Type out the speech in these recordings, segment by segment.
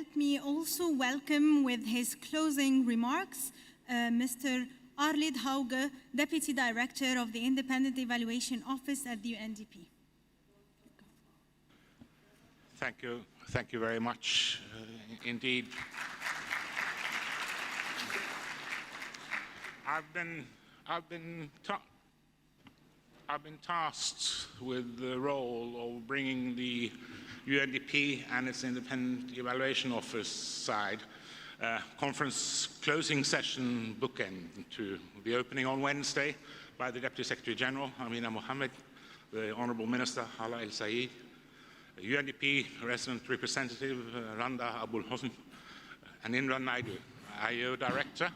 let me also welcome with his closing remarks Mr. Arild Hauge, Deputy Director of the Independent Evaluation Office at the UNDP. Thank you very much indeed. I've been tasked with the role of bringing the UNDP and its Independent Evaluation Office side conference closing session bookend to the opening on Wednesday by the Deputy Secretary General, Amina Mohammed, the Honourable Minister, Hala El Saeed, UNDP Resident Representative, Randa Abul Hosn, and Indra Naidu, IO Director,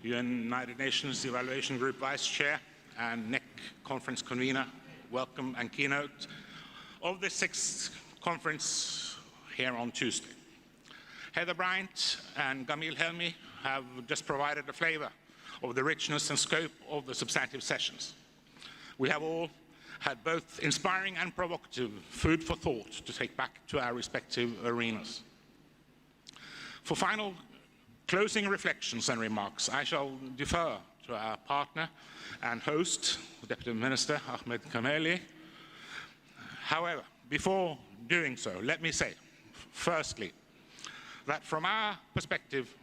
United Nations Evaluation Group Vice Chair, and NEC Conference Convener. Welcome and keynote of the 6th conference here on Tuesday. Heather Bryant and Gamil Helmi have just provided a flavor of the richness and scope of the substantive sessions. We have all had both inspiring and provocative food for thought to take back to our respective arenas. For final closing reflections and remarks, I shall defer to our partner and host, the Deputy Minister, Ahmed Kameli. However, before doing so, let me say, firstly, that from our perspective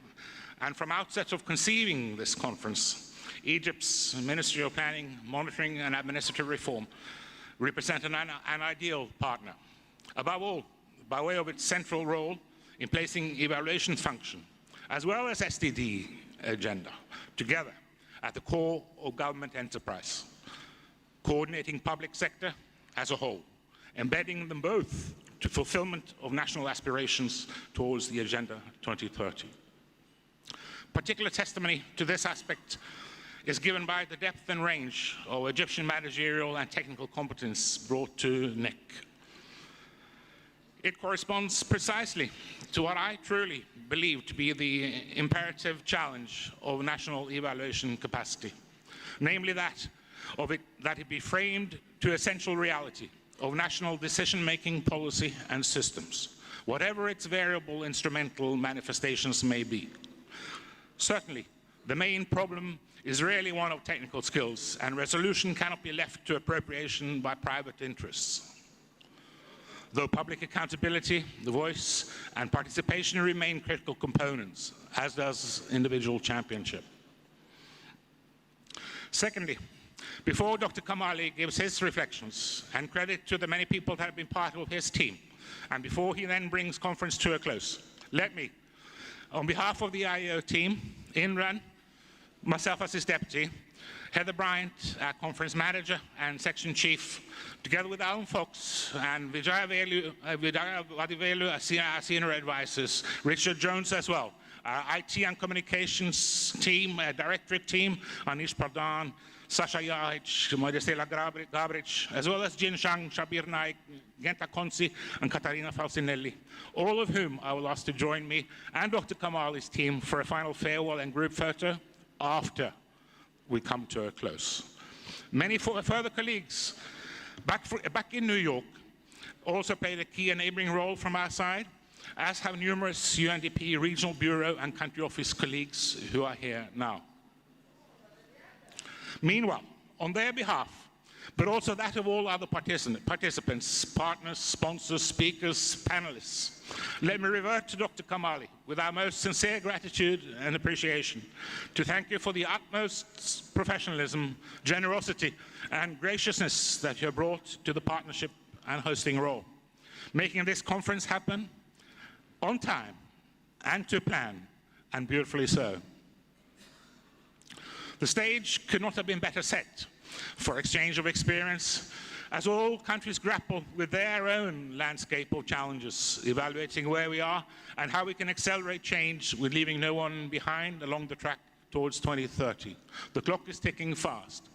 and from outset of conceiving this conference, Egypt's Ministry of Planning, Monitoring and Administrative Reform represent an ideal partner. Above all, by way of its central role in placing evaluation function, as well as SDD agenda, together at the core of government enterprise, coordinating public sector as a whole, embedding them both to fulfillment of national aspirations towards the Agenda 2030. Particular testimony to this aspect is given by the depth and range of Egyptian managerial and technical competence brought to NEC. It corresponds precisely to what I truly believe to be the imperative challenge of national evaluation capacity, namely that it be framed to essential reality of national decision-making policy and systems, whatever its variable instrumental manifestations may be. Certainly, the main problem is really one of technical skills, and resolution cannot be left to appropriation by private interests. Though public accountability, the voice, and participation remain critical components, as does individual championship. Secondly, before Dr. Kamali gives his reflections, and credit to the many people that have been part of his team, and before he then brings conference to a close, let me, on behalf of the IEO team, Imran, myself as his deputy, Heather Bryant, our conference manager and section chief, together with Alan Fox and Vijaya Vadivelu, our senior advisors, Richard Jones as well, our IT and communications team, directorate team, Anish Pradhan, Sasha Hauge, Modestela Gabric, as well as Jin Shang, Shabir Naik, Genta Konsi, and Katarina Falsinelli, all of whom I will ask to join me and Dr. Kamali's team for a final farewell and group photo after we come to a close. Many further colleagues back in New York also played a key enabling role from our side, as have numerous UNDP regional bureau and country office colleagues who are here now. Meanwhile, on their behalf, but also that of all other participants, partners, sponsors, speakers, panelists, let me revert to Dr. Kamali with our most sincere gratitude and appreciation to thank you for the utmost professionalism, generosity, and graciousness that you have brought to the partnership and hosting role, making this conference happen on time and to plan, and beautifully so. The stage could not have been better set for exchange of experience, as all countries grapple with their own landscape of challenges, evaluating where we are and how we can accelerate change with leaving no one behind along the track towards 2030. The clock is ticking fast.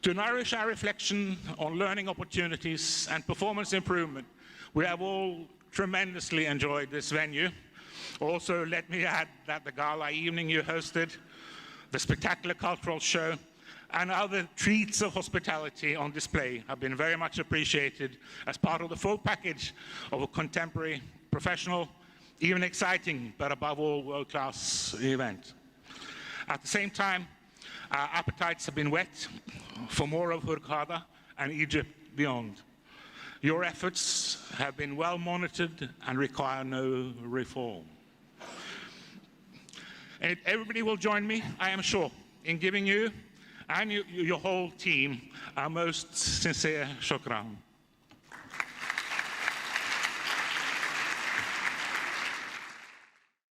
To nourish our reflection on learning opportunities and performance improvement, we have all tremendously enjoyed this venue. Also, let me add that the gala evening you hosted, the spectacular cultural show, and other treats of hospitality on display have been very much appreciated as part of the full package of a contemporary, professional, even exciting, but above all, world-class event. At the same time, our appetites have been whet for more of Hurghada and Egypt beyond. Your efforts have been well monitored and require no reform. And everybody will join me, I am sure, in giving you and your whole team our most sincere shukran.